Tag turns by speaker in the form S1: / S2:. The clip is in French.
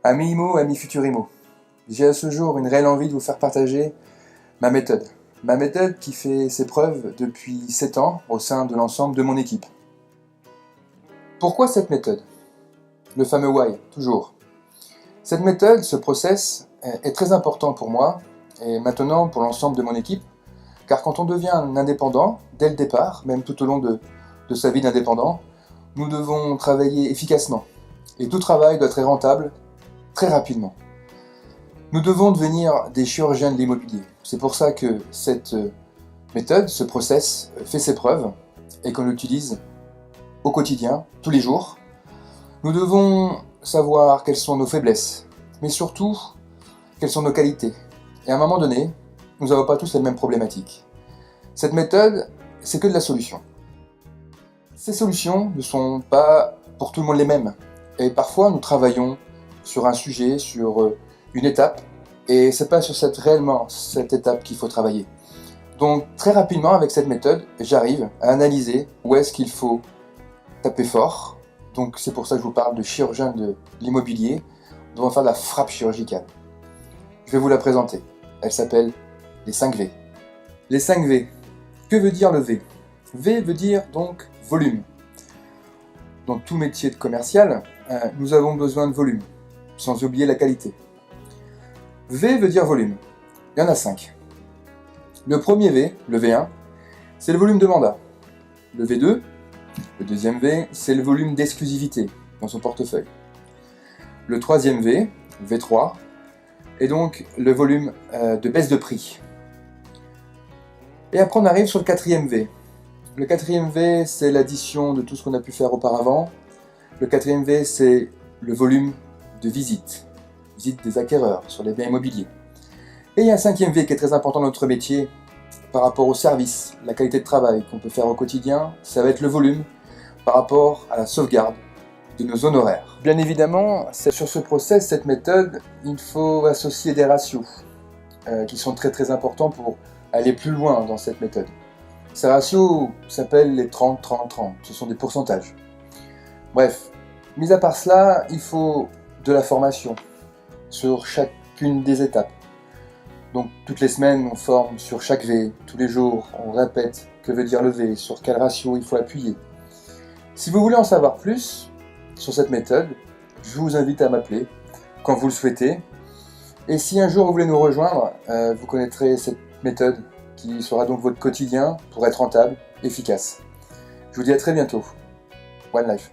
S1: Amis IMO, amis Futurimo, j'ai à ce jour une réelle envie de vous faire partager ma méthode. Ma méthode qui fait ses preuves depuis 7 ans au sein de l'ensemble de mon équipe. Pourquoi cette méthode? Le fameux why, toujours. Cette méthode, ce process, est très important pour moi et maintenant pour l'ensemble de mon équipe, car quand on devient un indépendant, dès le départ, même tout au long de sa vie d'indépendant, nous devons travailler efficacement. Et tout travail doit être rentable très rapidement. Nous devons devenir des chirurgiens de l'immobilier. C'est pour ça que cette méthode, ce process, fait ses preuves et qu'on l'utilise au quotidien, tous les jours. Nous devons savoir quelles sont nos faiblesses, mais surtout, quelles sont nos qualités. Et à un moment donné, nous n'avons pas tous les mêmes problématiques. Cette méthode, c'est que de la solution. Ces solutions ne sont pas pour tout le monde les mêmes. Et parfois, nous travaillons sur un sujet, sur une étape, et c'est pas sur réellement cette étape qu'il faut travailler. Donc très rapidement avec cette méthode, j'arrive à analyser où est-ce qu'il faut taper fort. Donc c'est pour ça que je vous parle de chirurgien de l'immobilier. Nous devons faire de la frappe chirurgicale. Je vais vous la présenter. Elle s'appelle les 5 V. Les 5 V. Que veut dire le V? V veut dire donc volume. Dans tout métier de commercial, nous avons besoin de volume, sans oublier la qualité. V veut dire volume. Il y en a 5. Le premier V, le V1, c'est le volume de mandat. Le V2, le deuxième V, c'est le volume d'exclusivité dans son portefeuille. Le troisième V, le V3, est donc le volume de baisse de prix. Et après on arrive sur le quatrième V. Le quatrième V, c'est l'addition de tout ce qu'on a pu faire auparavant. Le quatrième V, c'est le volume de visite des acquéreurs sur les biens immobiliers. Et il y a un cinquième V qui est très important dans notre métier par rapport au service, la qualité de travail qu'on peut faire au quotidien, ça va être le volume par rapport à la sauvegarde de nos honoraires. Bien évidemment, sur ce process, cette méthode, il faut associer des ratios qui sont très très importants pour aller plus loin dans cette méthode. Ces ratios s'appellent les 30-30-30, ce sont des pourcentages. Bref, mis à part cela, il faut de la formation sur chacune des étapes. Donc toutes les semaines, on forme sur chaque V, tous les jours, on répète que veut dire le V, sur quel ratio il faut appuyer. Si vous voulez en savoir plus sur cette méthode, je vous invite à m'appeler quand vous le souhaitez. Et si un jour vous voulez nous rejoindre, vous connaîtrez cette méthode qui sera donc votre quotidien pour être rentable, efficace. Je vous dis à très bientôt. One Life.